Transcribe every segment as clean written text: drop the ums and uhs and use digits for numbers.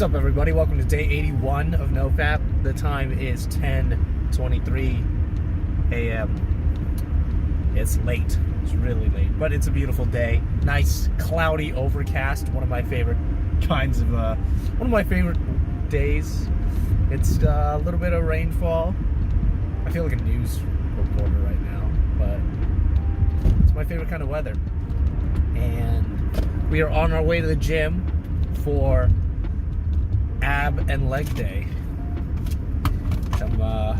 What's up, everybody? Welcome to day 81 of NoFap. The time is 10:23 a.m. It's late. It's really late, but it's a beautiful day. Nice, cloudy, overcast. One of my favorite days. It's a little bit of rainfall. I feel like a news reporter right now, but it's my favorite kind of weather. And we are on our way to the gym for ab and leg day. I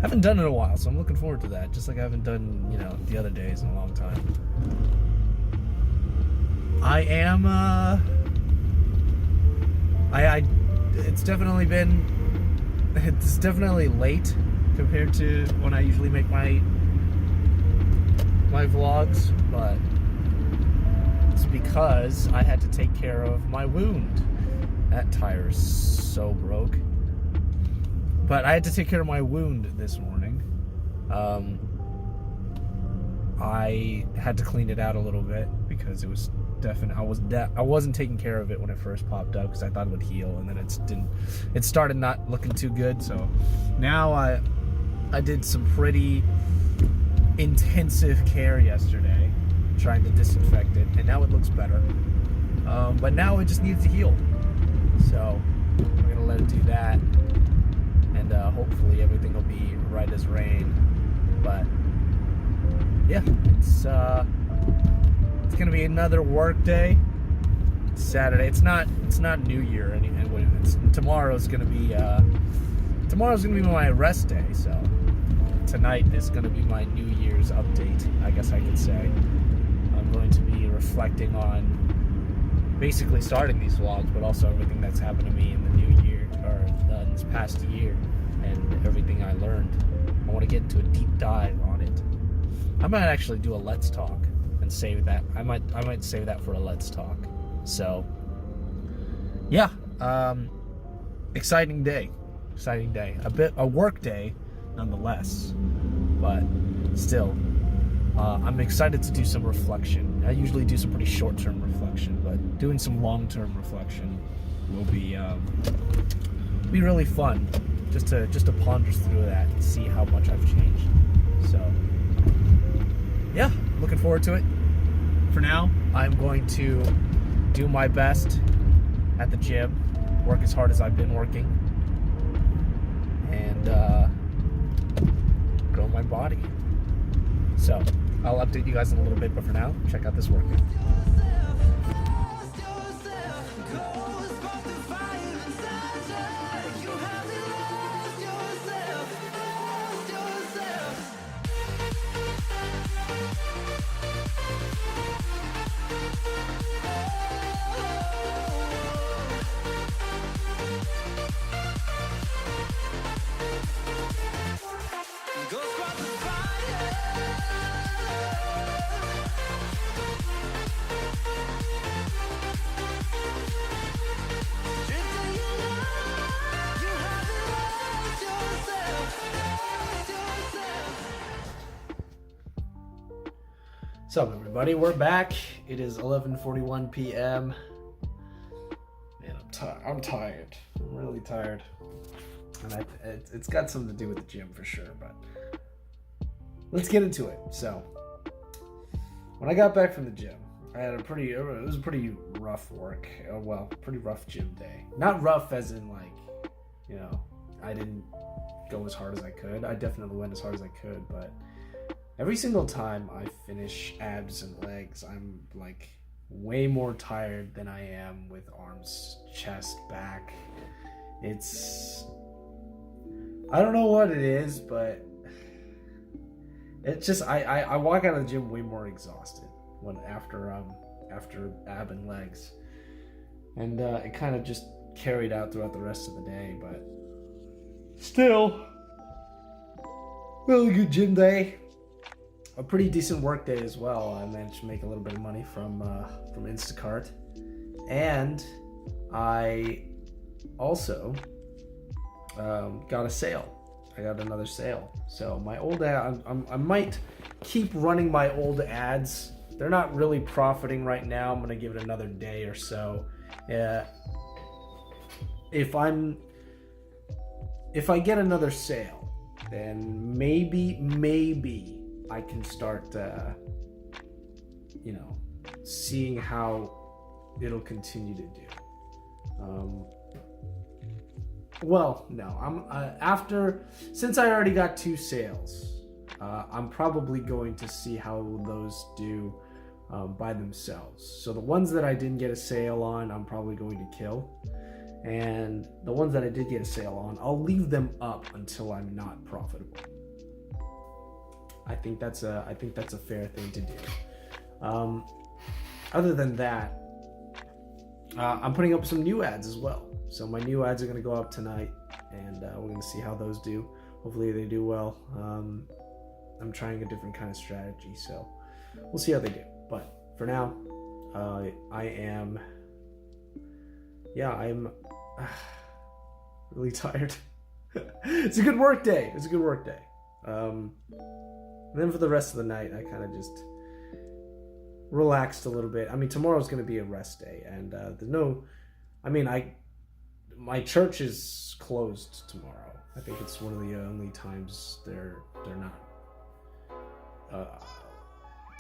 haven't done it in a while, so I'm looking forward to that. Just like I haven't done, the other days in a long time. It's definitely late compared to when I usually make my vlogs, but it's because I had to take care of my wound. That tire is so broke. But I had to take care of my wound this morning. I had to clean it out a little bit because it was I wasn't taking care of it when it first popped up because I thought it would heal, and then it started not looking too good. So now I did some pretty intensive care yesterday trying to disinfect it, and now it looks better. But now it just needs to heal. So we're gonna let it do that, and hopefully everything will be right as rain. But yeah, it's gonna be another work day. It's Saturday. It's not New Year anyway. Tomorrow's gonna be my rest day. So tonight is gonna be my New Year's update, I guess I could say. I'm going to be reflecting on basically starting these vlogs, but also everything that's happened to me in the new year, or in this past year, and everything I learned. I want to get into a deep dive on it. I might actually do a Let's Talk and save that. I might save that for a Let's Talk. So, yeah, exciting day. A work day, nonetheless, but still. I'm excited to do some reflection. I usually do some pretty short-term reflection, but doing some long-term reflection will be really fun. Just to ponder through that and see how much I've changed. So, yeah, looking forward to it. For now, I'm going to do my best at the gym, work as hard as I've been working, and grow my body. So, I'll update you guys in a little bit, but for now, check out this workout. What's up, everybody? We're back. It is 11:41 p.m. Man, I'm tired. I'm really tired. And it's got something to do with the gym for sure, but let's get into it. So, when I got back from the gym, it was a pretty rough pretty rough gym day. Not rough as in I didn't go as hard as I could. I definitely went as hard as I could, but every single time I finish abs and legs, I'm way more tired than I am with arms, chest, back. I don't know what it is, but it's just I walk out of the gym way more exhausted after ab and legs, and it kind of just carried out throughout the rest of the day. But still, really good gym day. A pretty decent work day as well. I managed to make a little bit of money from Instacart, and I also got a sale. I got another sale. So my old ad, I might keep running my old ads. They're not really profiting right now. I'm gonna give it another day or so. if I get another sale, then maybe I can start, seeing how it'll continue to do. Well, no, since I already got 2 sales, I'm probably going to see how those do by themselves. So the ones that I didn't get a sale on, I'm probably going to kill. And the ones that I did get a sale on, I'll leave them up until I'm not profitable. I think that's a fair thing to do. Other than that, I'm putting up some new ads as well. So my new ads are going to go up tonight, and we're going to see how those do. Hopefully they do well. I'm trying a different kind of strategy, so we'll see how they do. But for now, I'm really tired. It's a good work day. And then for the rest of the night, I kind of just relaxed a little bit. I mean, tomorrow's going to be a rest day, and my church is closed tomorrow. I think it's one of the only times they're not.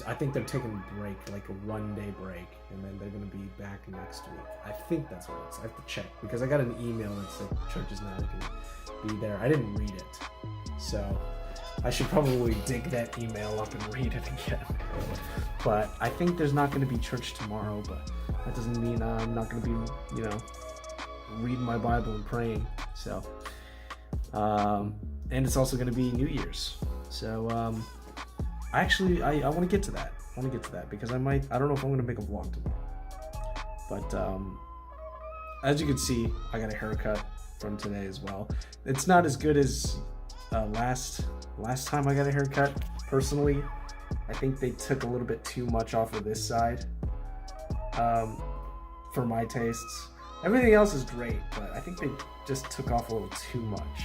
I think they're taking a break, like a 1-day break, and then they're going to be back next week. I think that's what it is. I have to check, because I got an email that said church is not going to be there. I didn't read it, so I should probably dig that email up and read it again. But I think there's not going to be church tomorrow, but that doesn't mean I'm not going to be, reading my Bible and praying. So, and it's also going to be New Year's. So, I want to get to that. Because I don't know if I'm going to make a vlog tomorrow. But, as you can see, I got a haircut from today as well. It's not as good as last time I got a haircut. Personally, I think they took a little bit too much off of this side, for my tastes. Everything else is great, but I think they just took off a little too much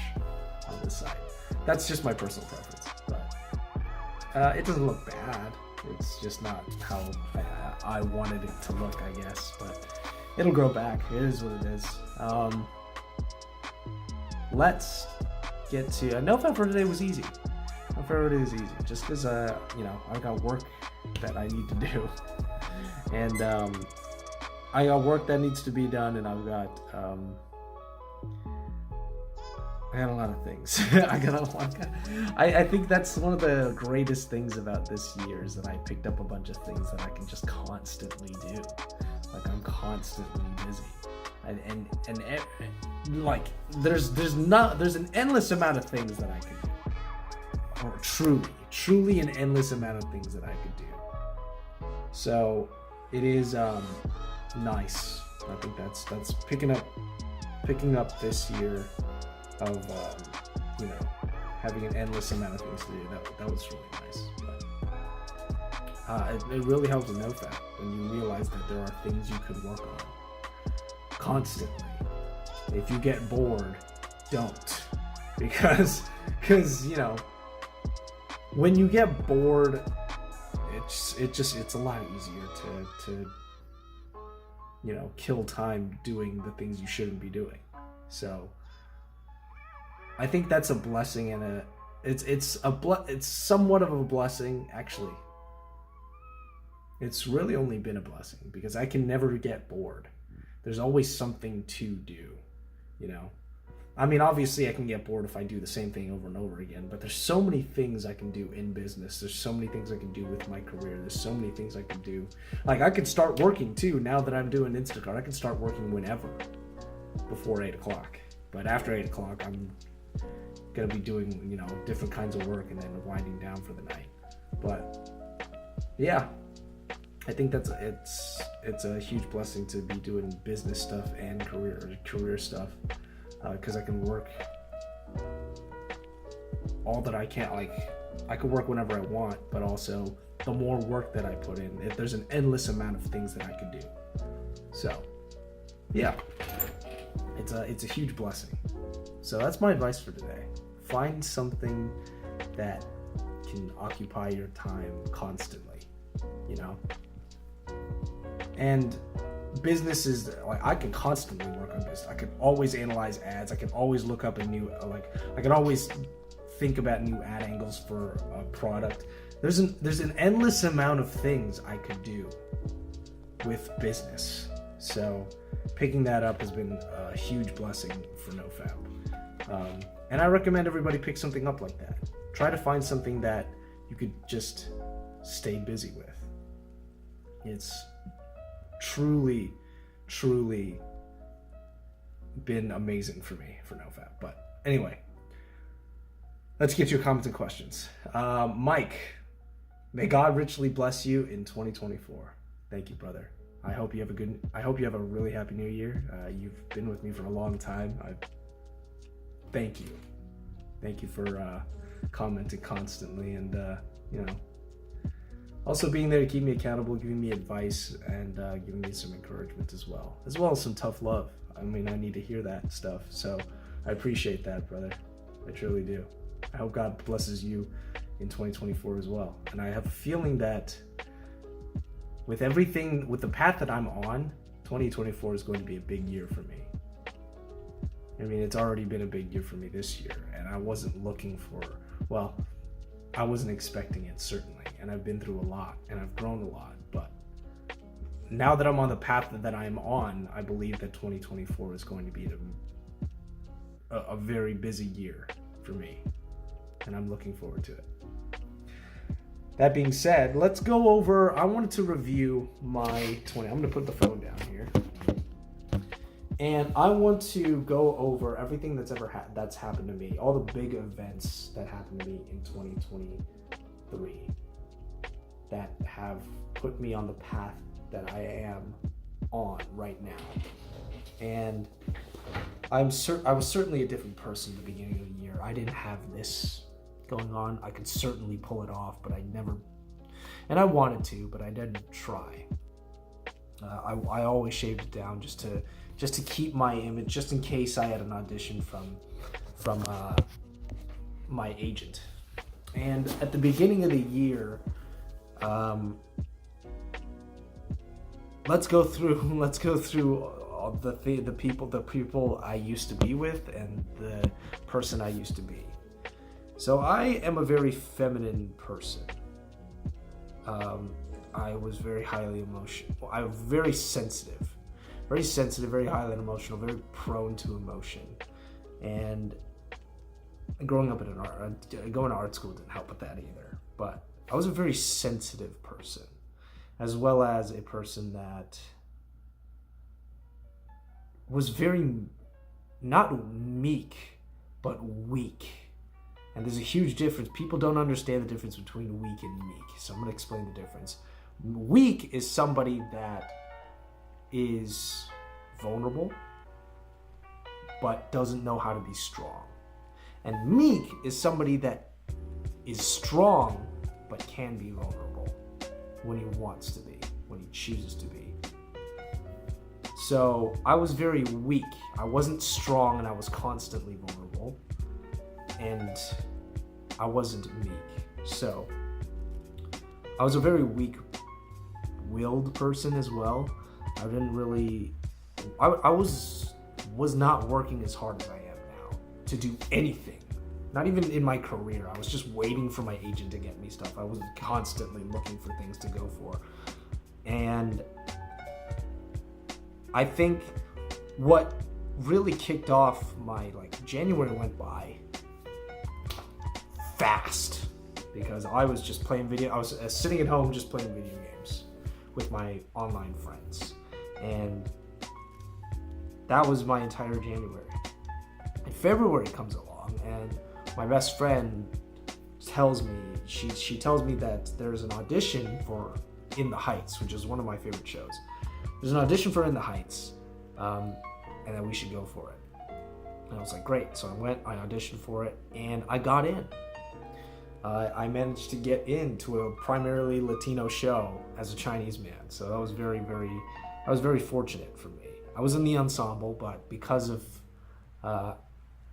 on this side. That's just my personal preference, but it doesn't look bad. It's just not how I wanted it to look, I guess, but it'll grow back. It is what it is. Let's get to NoFap for today was easy. Just because I got work that I need to do, and I got work that needs to be done, and I've got I got a lot of things. I think that's one of the greatest things about this year is that I picked up a bunch of things that I can just constantly do. Like, I'm constantly busy, and like there's an endless amount of things that I can do, or truly an endless amount of things that I could do. So it is nice. I think that's picking up this year of having an endless amount of things to do. That was really nice. But it really helps with NoFap when you realize that there are things you could work on constantly. If you get bored, don't, because when you get bored, it's a lot easier to kill time doing the things you shouldn't be doing. So I think that's a blessing, and it's somewhat of a blessing, actually. It's really only been a blessing because I can never get bored. There's always something to do, I mean, obviously I can get bored if I do the same thing over and over again, but there's so many things I can do in business. There's so many things I can do with my career. There's so many things I can do. Like, I could start working too now that I'm doing Instacart. I can start working whenever before 8 o'clock. But after 8 o'clock, I'm going to be doing, different kinds of work and then winding down for the night. But yeah, I think it's a huge blessing to be doing business stuff and career stuff. Because I can work all that I can. Like, I can work whenever I want, but also the more work that I put in, there's an endless amount of things that I could do. So, yeah, it's a huge blessing. So that's my advice for today. Find something that can occupy your time constantly, And business is like, I can constantly work on business. I can always analyze ads. I can always look up a new, I can always think about new ad angles for a product. There's an endless amount of things I could do with business. So picking that up has been a huge blessing for NoFap. And I recommend everybody pick something up like that. Try to find something that you could just stay busy with. It's truly been amazing for me for NoFap. But anyway, let's get to your comments and questions. Mike, may God richly bless you in 2024. Thank you, brother. I hope you have a really happy new year. You've been with me for a long time. Thank you. Thank you for commenting constantly, and also being there to keep me accountable, giving me advice, and giving me some encouragement as well as some tough love. I mean, I need to hear that stuff, so I appreciate that, brother. I truly do. I hope God blesses you in 2024 as well. And I have a feeling that with the path that I'm on, 2024 is going to be a big year for me. I mean, it's already been a big year for me this year, and I wasn't expecting it, certainly. And I've been through a lot, and I've grown a lot. But now that I'm on the path that I'm on, I believe that 2024 is going to be a very busy year for me, and I'm looking forward to it. That being said, let's go over, I wanted to review my I'm going to put the phone down here. And I want to go over everything that's that's happened to me, all the big events that happened to me in 2023 that have put me on the path that I am on right now. And I was certainly a different person at the beginning of the year. I didn't have this going on. I could certainly pull it off, but I never, and I wanted to, but I didn't try. I always shaved it down just to keep my image, just in case I had an audition from my agent. And at the beginning of the year, let's go through all the people I used to be with and the person I used to be. So I am a very feminine person. I was very highly emotional. I was very sensitive, very highly emotional, very prone to emotion. And growing up going to art school didn't help with that either. But I was a very sensitive person, as well as a person that was very, not meek, but weak. And there's a huge difference. People don't understand the difference between weak and meek. So I'm going to explain the difference. Weak is somebody that is vulnerable, but doesn't know how to be strong. And meek is somebody that is strong, but can be vulnerable when he wants to be, when he chooses to be. So I was very weak. I wasn't strong, and I was constantly vulnerable. And I wasn't meek. So I was a very weak-willed person as well. I didn't really, I was not working as hard as I am now to do anything. Not even in my career. I was just waiting for my agent to get me stuff. I was constantly looking for things to go for. And I think what really kicked off my, January went by fast, because I was just playing I was sitting at home just playing video games with my online friends, and that was my entire January. And February comes along, and my best friend tells me, she tells me that there's an audition for In the Heights, which is one of my favorite shows. There's an audition for In the Heights, and that we should go for it. And I was like, great. So I went, I auditioned for it, and I got in. I managed to get into a primarily Latino show as a Chinese man. So that was I was very fortunate for me. I was in the ensemble, but because of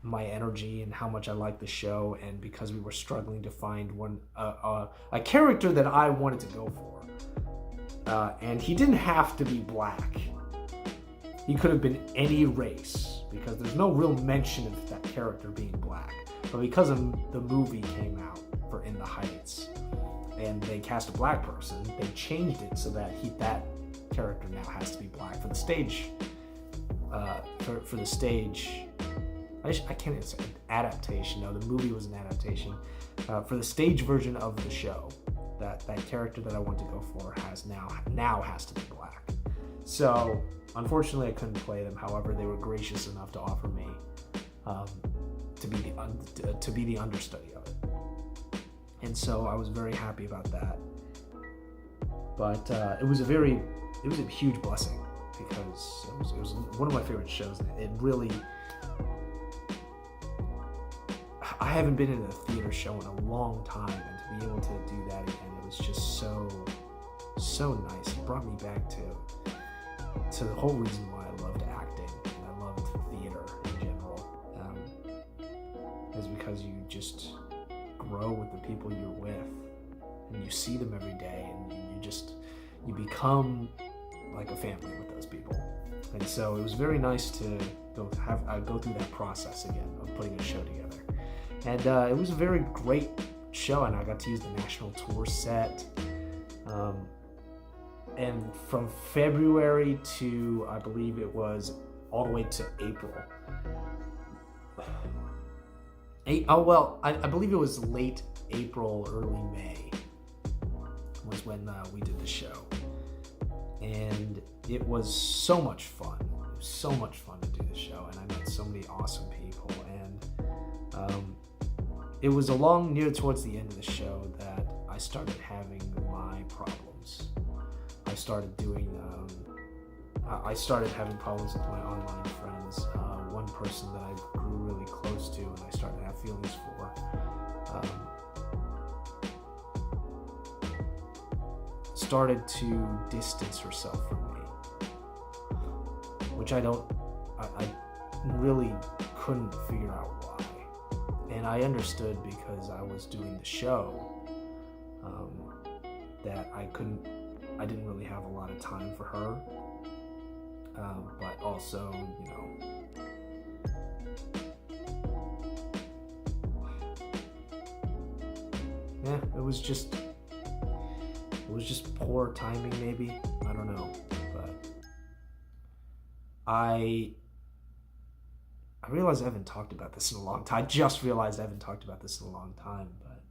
my energy and how much I liked the show, and because we were struggling to find a character that I wanted to go for, and he didn't have to be black. he could have been any race, because there's no real mention of that character being black. But because the movie came out for In the Heights, and they cast a black person, they changed it so that that character now has to be black for the stage. For the stage, I can't even say adaptation. No, the movie was an adaptation. For the stage version of the show, that character that I want to go for now has to be black. So unfortunately, I couldn't play them. However, they were gracious enough to offer me to be the understudy of it, and so I was very happy about that. But it was a huge blessing, because it was one of my favorite shows. It really, I haven't been in a theater show in a long time, and to be able to do that again, it was just so nice. It brought me back to the whole reason why I loved acting and I loved theater in general, is because you just grow with the people you're with, and you see them every day, and you become like a family with those people. And so it was very nice to go through that process again of putting a show together. And it was a very great show, and I got to use the national tour set. And from February to, I believe it was all the way to April. I believe it was late April, early May was when we did the show. And it was so much fun. It was so much fun to do the show, and I met so many awesome people. And it was near towards the end of the show that I started having my problems. I started having problems with my online friends. One person that I grew really close to and I started to have feelings for, started to distance herself from me, which I really couldn't figure out why. And I understood, because I was doing the show, that I didn't really have a lot of time for her, but also, it was just poor timing, maybe. I don't know, but I realized I haven't talked about this in a long time. I just realized I haven't talked about this in a long time, but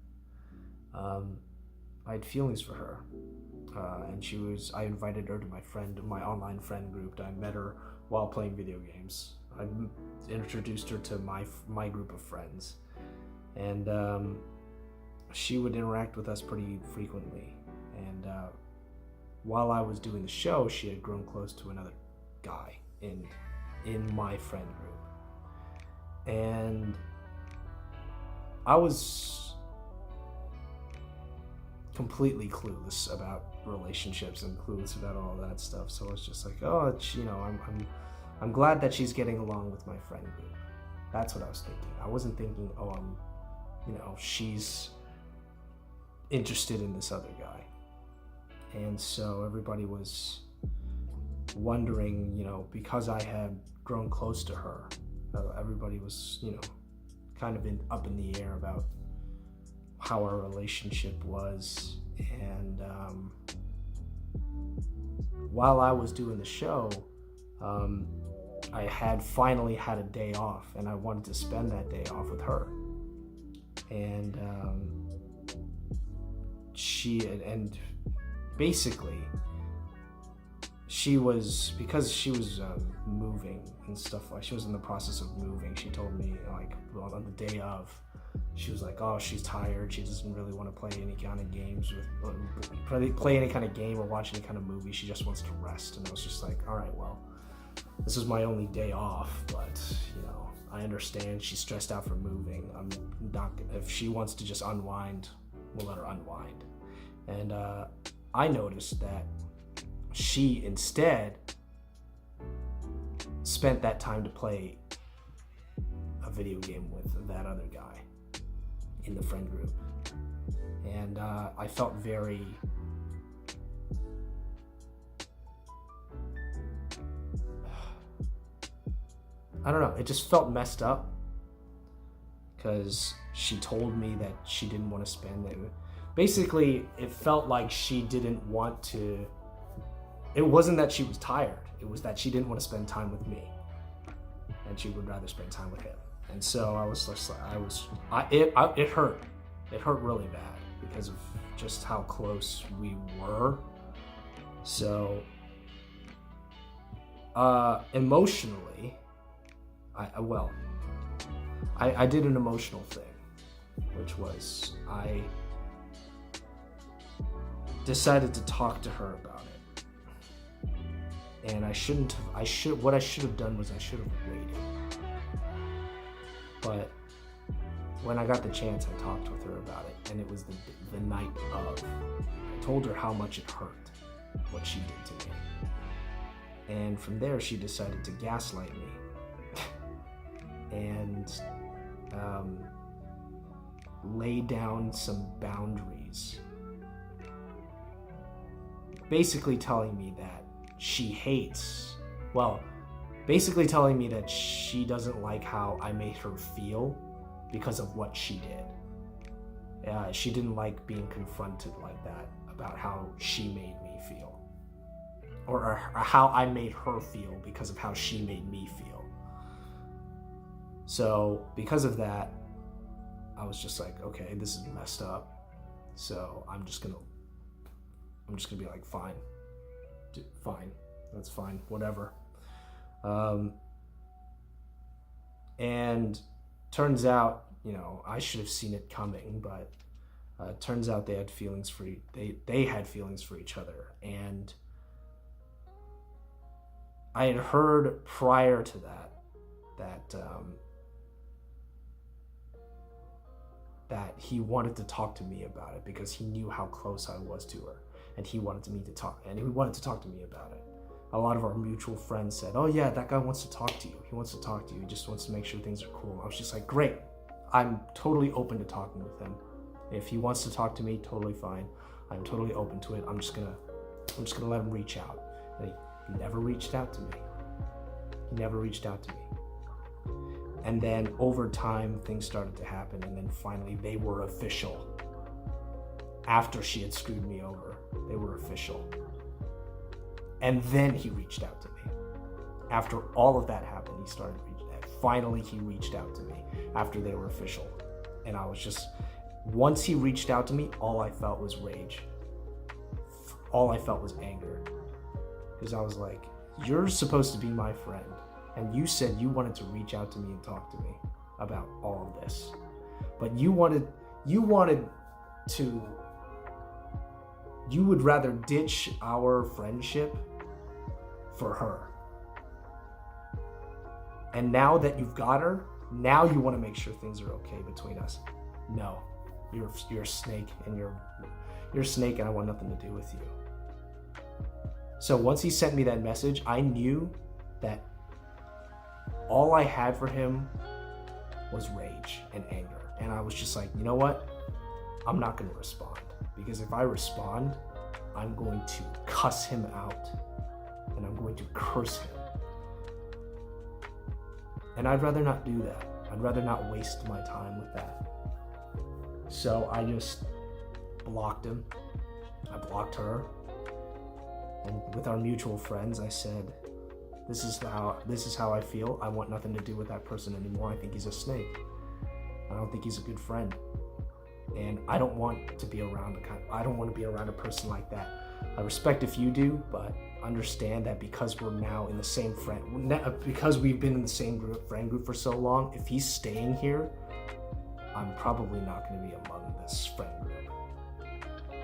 I had feelings for her, and I invited her to my online friend group. I met her while playing video games. I introduced her to my group of friends, and she would interact with us pretty frequently. And while I was doing the show, she had grown close to another guy in my friend group. And I was completely clueless about relationships and clueless about all that stuff. So I was just like, I'm glad that she's getting along with my friend group. That's what I was thinking. I wasn't thinking, she's interested in this other guy. And so everybody was wondering, because I had grown close to her, everybody was, kind of up in the air about how our relationship was. And while I was doing the show, I had finally had a day off, and I wanted to spend that day off with her. And basically, because she was moving and stuff, like she was in the process of moving. She told me, on the day of, she was like, oh, she's tired. She doesn't really want to play any kind of games play any kind of game or watch any kind of movie. She just wants to rest. And I was just like, all right, well, this is my only day off, but I understand she's stressed out from moving. If she wants to just unwind, we'll let her unwind. And I noticed that she instead spent that time to play a video game with that other guy in the friend group. And I felt very I don't know, it just felt messed up because she told me that she didn't want to spend it. Basically, it felt like she didn't want to. It wasn't that she was tired. It was that she didn't want to spend time with me, and she would rather spend time with him. And so I was just like, it hurt. It hurt really bad because of just how close we were. So, emotionally, I did an emotional thing, which was I decided to talk to her about it. And what I should have done was I should have waited. But when I got the chance, I talked with her about it, and it was the night of. I told her how much it hurt, what she did to me. And from there, she decided to gaslight me. And lay down some boundaries. Basically telling me that basically telling me that she doesn't like how I made her feel because of what she did. She didn't like being confronted like that about how she made me feel. Or how I made her feel because of how she made me feel. So because of that, I was just like, okay, this is messed up. So I'm just gonna be like, fine, that's fine, whatever. And turns out, I should have seen it coming, but turns out they had feelings for each other. And I had heard prior to that he wanted to talk to me about it because he knew how close I was to her, and he wanted to talk to me about it. A lot of our mutual friends said, oh yeah, that guy wants to talk to you. He wants to talk to you. He just wants to make sure things are cool. I was just like, great. I'm totally open to talking with him. If he wants to talk to me, totally fine. I'm totally open to it. I'm just gonna let him reach out. And he never reached out to me. And then over time, things started to happen, and then finally they were official. After she had screwed me over, they were official. And then he reached out to me. After all of that happened, finally he reached out to me after they were official. And I was just, once he reached out to me, all I felt was rage. All I felt was anger. Because I was like, you're supposed to be my friend, and you said you wanted to reach out to me and talk to me about all of this. But you would rather ditch our friendship for her. And now that you've got her, now you want to make sure things are okay between us. No, you're a snake, and you're a snake, and I want nothing to do with you. So once he sent me that message, I knew that all I had for him was rage and anger. And I was just like, you know what? I'm not going to respond. Because if I respond, I'm going to cuss him out. And I'm going to curse him. And I'd rather not do that. I'd rather not waste my time with that. So I just blocked him. I blocked her. And with our mutual friends, I said, this is how I feel. I want nothing to do with that person anymore. I think he's a snake. I don't think he's a good friend. And I don't want to be around a person like that. I respect if you do, but understand that because we're now in the same because we've been in the same friend group for so long, if he's staying here, I'm probably not going to be among this friend group.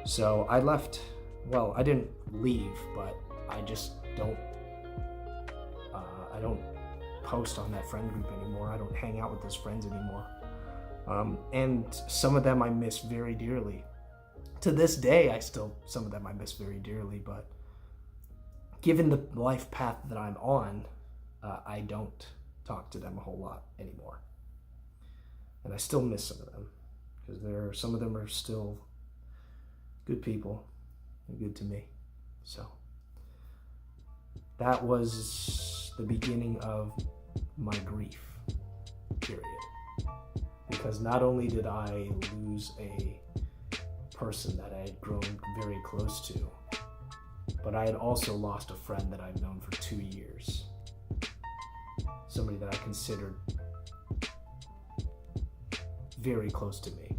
So I left. Well, I didn't leave, but I just don't. I don't post on that friend group anymore. I don't hang out with those friends anymore. And some of them I miss very dearly. To this day, some of them I miss very dearly, but given the life path that I'm on, I don't talk to them a whole lot anymore. And I still miss some of them, because some of them are still good people and good to me. So that was the beginning of my grief, period. Because not only did I lose a person that I had grown very close to, but I had also lost a friend that I've known for 2 years. Somebody that I considered very close to me.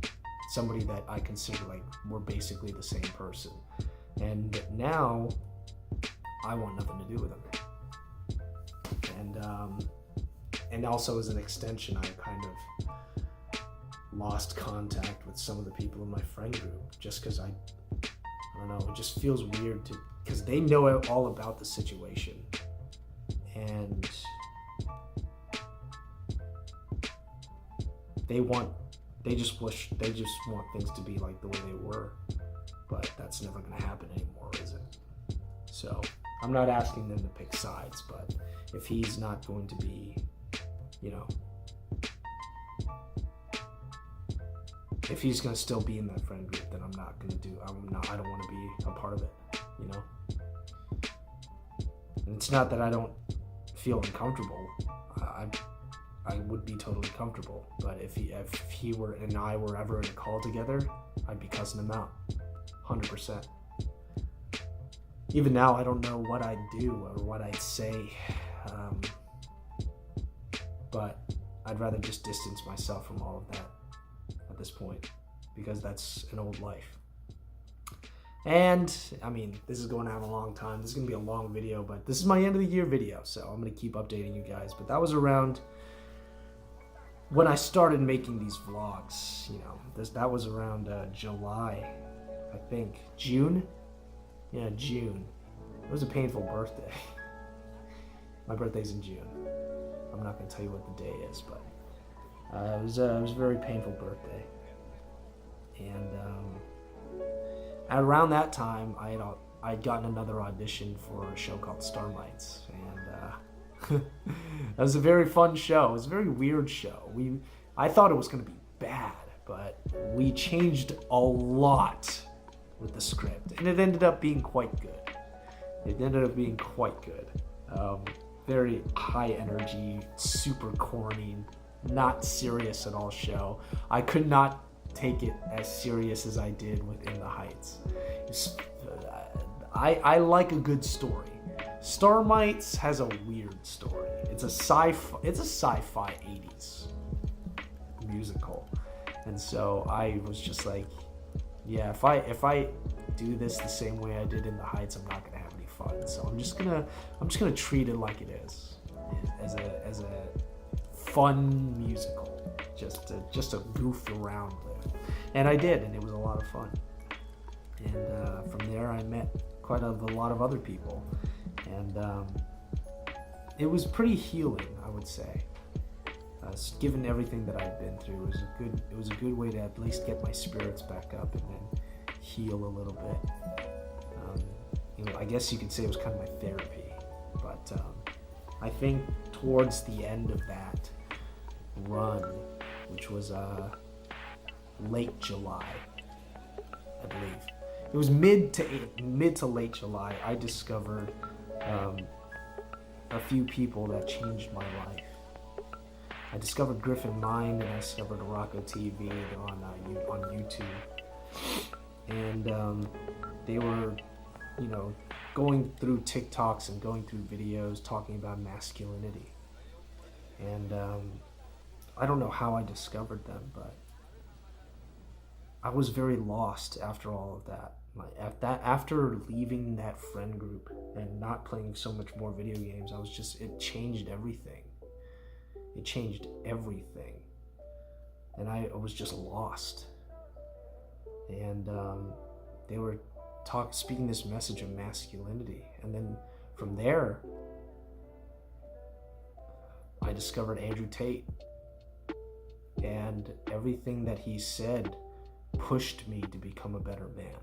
Somebody that I consider like we're basically the same person. And now I want nothing to do with him. And also as an extension, I kind of lost contact with some of the people in my friend group just because I don't know, it just feels weird because they know all about the situation, and they just want things to be like the way they were, but that's never going to happen anymore, is it? So I'm not asking them to pick sides, but if he's not going to be, if he's going to still be in that friend group, then I don't want to be a part of it, And it's not that I don't feel uncomfortable. I would be totally comfortable, but if he were and I were ever in a call together, I'd be cussing him out, 100%. Even now, I don't know what I'd do or what I'd say, but I'd rather just distance myself from all of that at this point, because that's an old life. And I mean, this is going out a long time. This is gonna be a long video, but this is my end of the year video, so I'm gonna keep updating you guys. But that was around when I started making these vlogs. That was around July, I think. June? Yeah, June. It was a painful birthday. My birthday's in June. I'm not gonna tell you what the day is, but it was a very painful birthday. And around that time, I'd gotten another audition for a show called Starlights, and that was a very fun show. It was a very weird show. I thought it was going to be bad, but we changed a lot with the script, and it ended up being quite good. Very high energy, super corny, not serious at all show. I could not take it as serious as I did within the Heights. I like a good story. Starlights has a weird story. It's a sci-fi 80s musical, and so I was just like, yeah, if I do this the same way I did in the Heights, I'm not gonna have any fun. So I'm just gonna treat it like it is, as a fun musical, just to goof around with. And I did, and it was a lot of fun. And from there, I met quite a lot of other people, and it was pretty healing, I would say. Given everything that I'd been through, it was a good way to at least get my spirits back up and then heal a little bit. I guess you could say it was kind of my therapy. But I think towards the end of that run, which was late July, I believe. It was mid to late July. I discovered a few people that changed my life. I discovered Griffin Mind, and I discovered Rocco TV. They're on YouTube, and they were, going through TikToks and going through videos talking about masculinity. And I don't know how I discovered them, but I was very lost after all of that. After leaving that friend group and not playing so much more video games, it changed everything. It changed everything. And I was just lost. And they were speaking this message of masculinity. And then from there, I discovered Andrew Tate. And everything that he said pushed me to become a better man.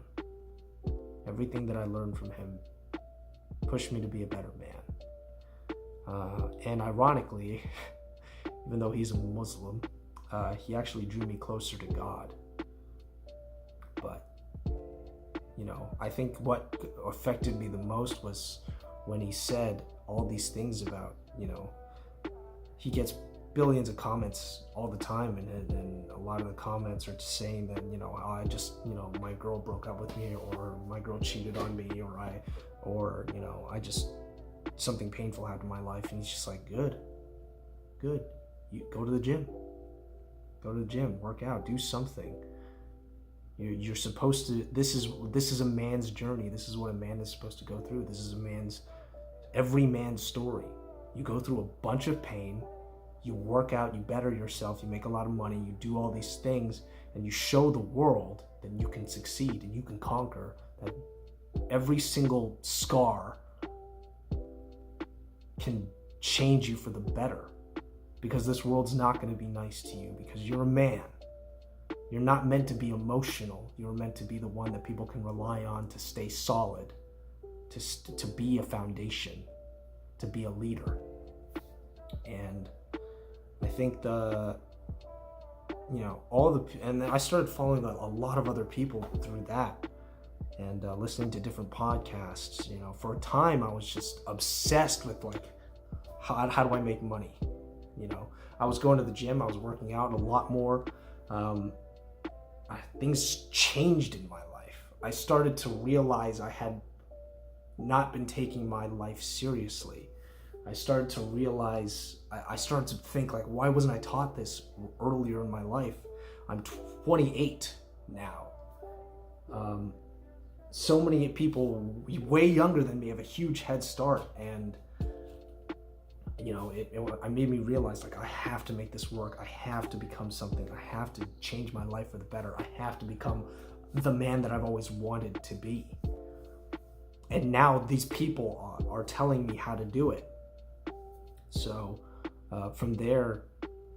Everything that I learned from him pushed me to be a better man. And ironically, even though he's a Muslim, he actually drew me closer to God. But, I think what affected me the most was when he said all these things about, he gets billions of comments all the time, and a lot of the comments are just saying that, you know, I just, you know, my girl broke up with me, or my girl cheated on me, or you know, I just, something painful happened in my life. And he's just like, good, you go to the gym, work out, do something. You're supposed to, this is a man's journey. This is what a man is supposed to go through. This is every man's story. You go through a bunch of pain, you work out, you better yourself, you make a lot of money, you do all these things, and you show the world that you can succeed and you can conquer, that every single scar can change you for the better, because this world's not going to be nice to you, because you're a man. You're not meant to be emotional. You're meant to be the one that people can rely on to stay solid, to be a foundation, to be a leader. And I think and I started following a lot of other people through that, and listening to different podcasts. You know, for a time I was just obsessed with like, how do I make money? You know, I was going to the gym, I was working out a lot more. Things changed in my life. I started to realize I had not been taking my life seriously. I started to realize, I started to think like, why wasn't I taught this earlier in my life? I'm 28 now. So many people way younger than me have a huge head start, and you know, it made me realize, like, I have to make this work. I have to become something. I have to change my life for the better. I have to become the man that I've always wanted to be. And now these people are telling me how to do it. So from there,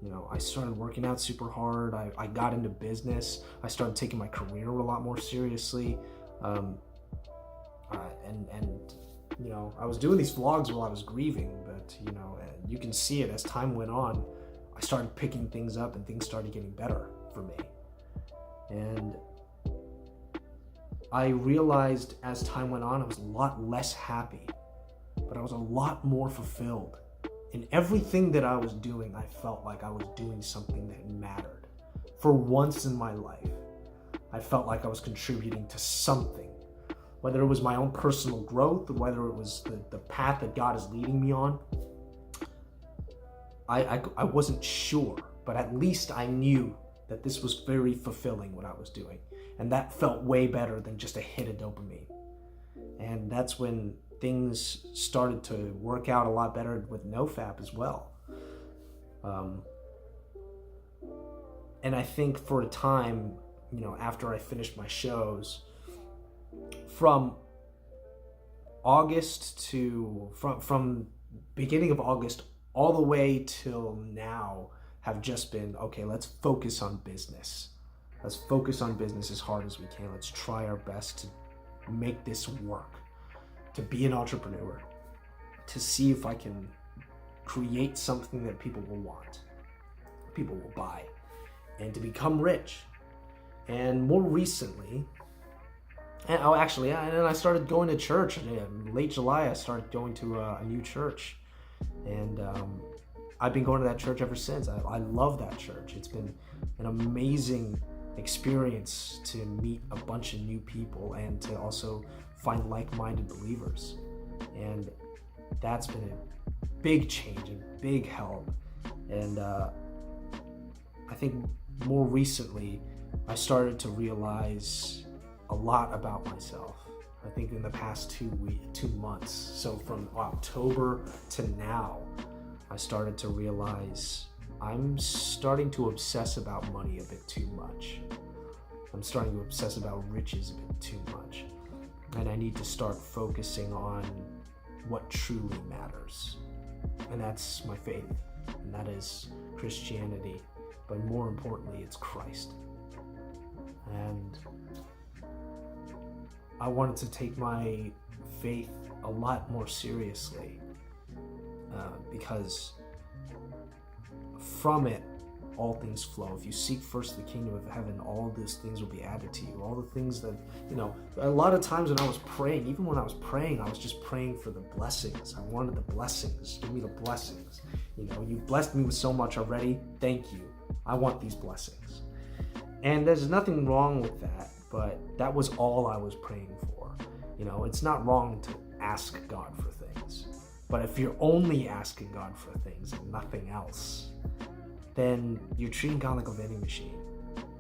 you know, I started working out super hard. I got into business. I started taking my career a lot more seriously. You know, I was doing these vlogs while I was grieving, but, you know, you can see it as time went on. I started picking things up and things started getting better for me. And I realized as time went on, I was a lot less happy, but I was a lot more fulfilled. In everything that I was doing, I felt like I was doing something that mattered. For once in my life, I felt like I was contributing to something. Whether it was my own personal growth, or whether it was the path that God is leading me on, I wasn't sure, but at least I knew that this was very fulfilling, what I was doing. And that felt way better than just a hit of dopamine. And that's when things started to work out a lot better with NoFap as well. And I think for a time, you know, after I finished my shows, from beginning of August all the way till now have just been, okay, let's focus on business. Let's focus on business as hard as we can. Let's try our best to make this work, to be an entrepreneur, to see if I can create something that people will want, people will buy, and to become rich. And more recently, and I started going to church. In late July, I started going to a new church, and I've been going to that church ever since. I love that church. It's been an amazing experience to meet a bunch of new people and to also find like-minded believers. And that's been a big change, a big help. And I think more recently, I started to realize a lot about myself. I think in the past 2 months, so from October to now, I started to realize I'm starting to obsess about money a bit too much. I'm starting to obsess about riches a bit too much. And I need to start focusing on what truly matters. And that's my faith, and that is Christianity. But more importantly, it's Christ. And I wanted to take my faith a lot more seriously, because from it, all things flow. If you seek first the kingdom of heaven, all these things will be added to you. All the things that, a lot of times when I was praying, even when I was praying, I was just praying for the blessings. I wanted the blessings. Give me the blessings. You've blessed me with so much already. Thank you. I want these blessings. And there's nothing wrong with that, but that was all I was praying for. It's not wrong to ask God for things. But if you're only asking God for things and nothing else, then you're treating God like a vending machine.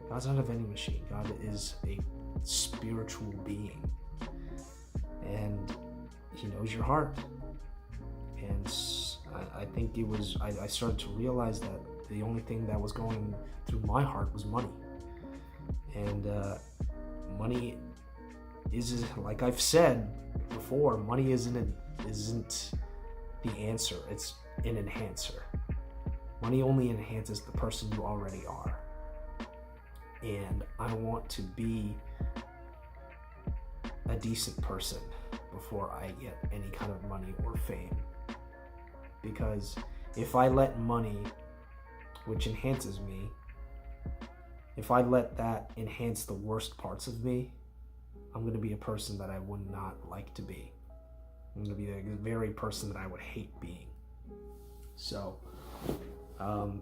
God's not a vending machine. God is a spiritual being. And he knows your heart. And I think I started to realize that the only thing that was going through my heart was money. And money is, like I've said before, money isn't the answer. It's an enhancer. Money only enhances the person you already are. And I want to be a decent person before I get any kind of money or fame. Because if I let money, which enhances me, if I let that enhance the worst parts of me, I'm going to be a person that I would not like to be. I'm going to be the very person that I would hate being. So,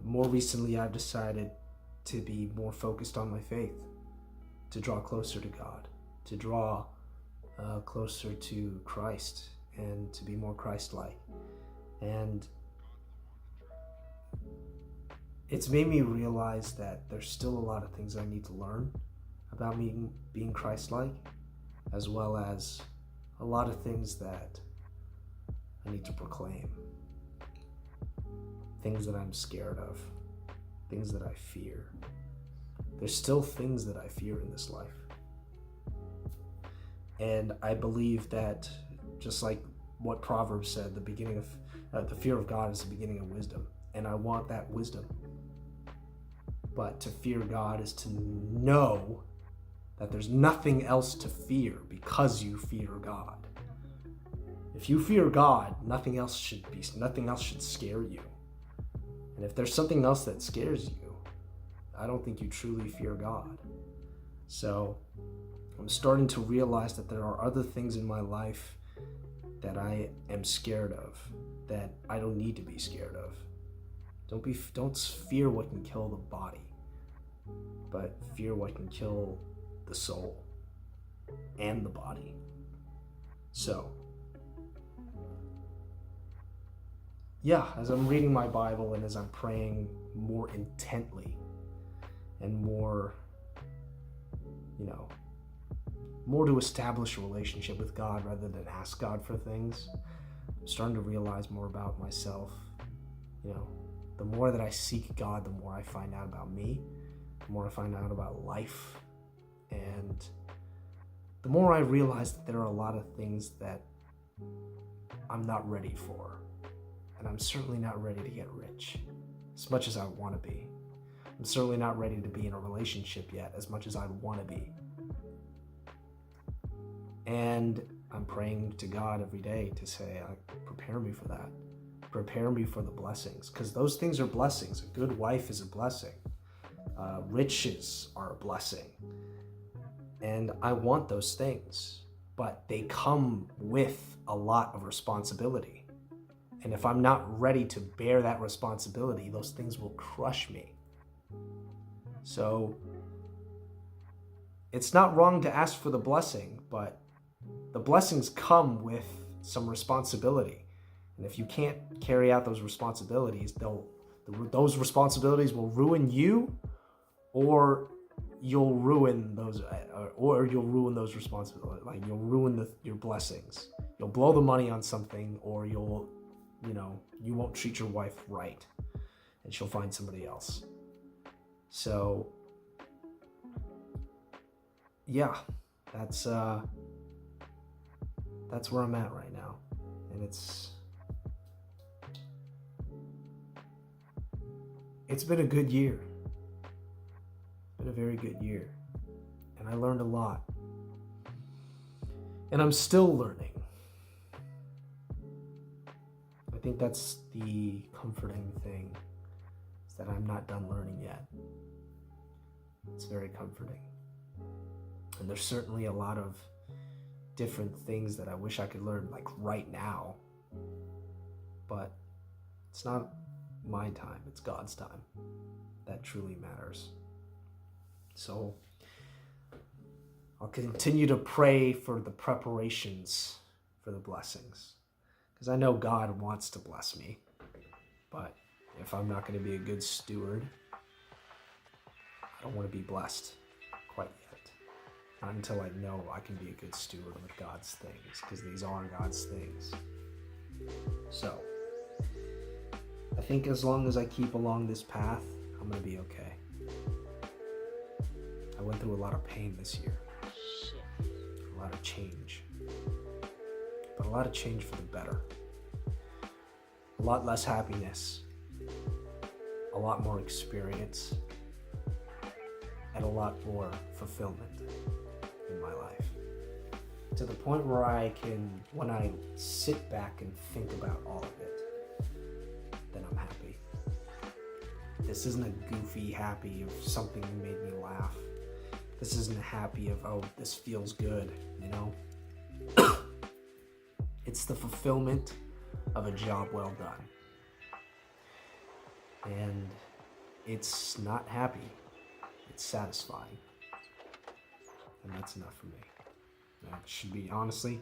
more recently, I've decided to be more focused on my faith, to draw closer to God, to draw closer to Christ, and to be more Christ-like. And it's made me realize that there's still a lot of things I need to learn about me being Christ-like, as well as a lot of things that I need to proclaim. Things that I'm scared of, things that I fear. There's still things that I fear in this life. And I believe that, just like what Proverbs said, the beginning of the fear of God is the beginning of wisdom. And I want that wisdom. But to fear God is to know that there's nothing else to fear because you fear God. If you fear God, nothing else should scare you. And if there's something else that scares you, I don't think you truly fear God. So I'm starting to realize that there are other things in my life that I am scared of, that I don't need to be scared of. Don't fear what can kill the body, but fear what can kill the soul and the body. So, yeah, as I'm reading my Bible and as I'm praying more intently and more to establish a relationship with God rather than ask God for things, I'm starting to realize more about myself. The more that I seek God, the more I find out about me, the more I find out about life, and the more I realize that there are a lot of things that I'm not ready for. And I'm certainly not ready to get rich as much as I want to be. I'm certainly not ready to be in a relationship yet as much as I want to be. And I'm praying to God every day to say, prepare me for that. Prepare me for the blessings, because those things are blessings. A good wife is a blessing. Riches are a blessing. And I want those things, but they come with a lot of responsibility. And if I'm not ready to bear that responsibility, those things will crush me. So it's not wrong to ask for the blessing, but the blessings come with some responsibility. And if you can't carry out those responsibilities, those responsibilities will ruin you, or you'll ruin those responsibilities. Like, you'll ruin your blessings. You'll blow the money on something, or you won't treat your wife right, and she'll find somebody else. So, yeah, that's where I'm at right now, and it's been a good year. It's been a very good year, and I learned a lot, and I'm still learning. I think that's the comforting thing, is is that I'm not done learning yet. It's very comforting. And there's certainly a lot of different things that I wish I could learn, like right now. But it's not my time, it's God's time. That truly matters. So I'll continue to pray for the preparations for the blessings, because I know God wants to bless me. But if I'm not going to be a good steward, I don't want to be blessed quite yet. Not until I know I can be a good steward with God's things, because these are God's things. So I think as long as I keep along this path, I'm going to be okay. I went through a lot of pain this year. A lot of change. But a lot of change for the better. A lot less happiness. A lot more experience. And a lot more fulfillment in my life. To the point where I can, when I sit back and think about all of it, then I'm happy. This isn't a goofy happy of something that made me laugh. This isn't a happy of, oh, this feels good, you know? It's the fulfillment of a job well done. And it's not happy, it's satisfying. And that's enough for me. That should be, honestly,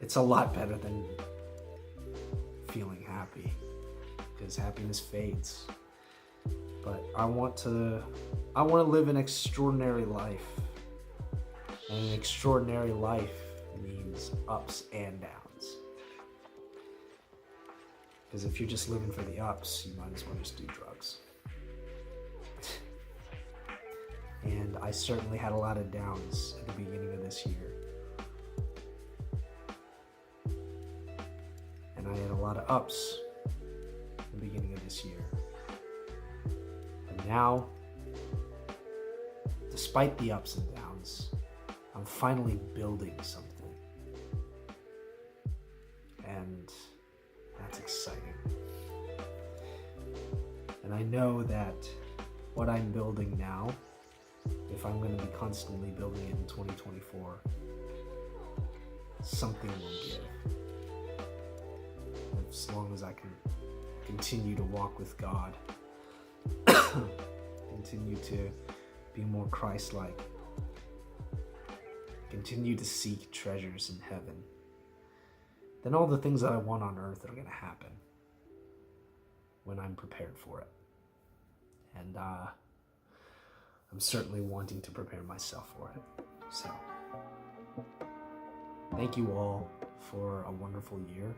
it's a lot better than feeling happy, because happiness fades. But I want to live an extraordinary life. And an extraordinary life means ups and downs. Because if you're just living for the ups, you might as well just do drugs. And I certainly had a lot of downs at the beginning of this year. And I had a lot of ups at the beginning of this year. And now, despite the ups and downs, I'm finally building something. And that's exciting. And I know that what I'm building now, if I'm going to be constantly building it in 2024, something will give. As long as I can continue to walk with God, continue to be more Christ-like, continue to seek treasures in heaven, then all the things that I want on earth are going to happen when I'm prepared for it. And I'm certainly wanting to prepare myself for it. So, thank you all for a wonderful year.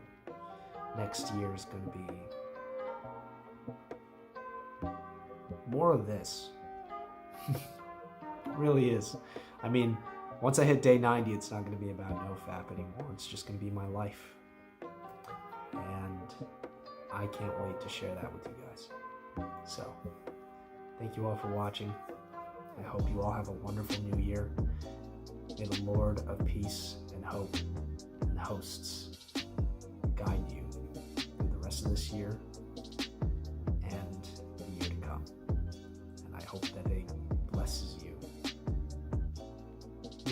Next year is going to be more of this. It really is. I mean, once I hit day 90, it's not going to be about NoFap anymore. It's just going to be my life. And I can't wait to share that with you guys. So, thank you all for watching. I hope you all have a wonderful new year. May the Lord of peace and hope and hosts guide you through the rest of this year and the year to come. And I hope that it blesses you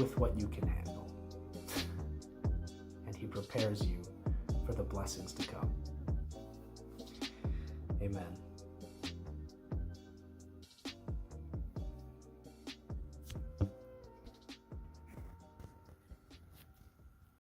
with what you can handle. And He prepares you for the blessings to come. Amen.